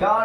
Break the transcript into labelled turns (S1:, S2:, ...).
S1: 4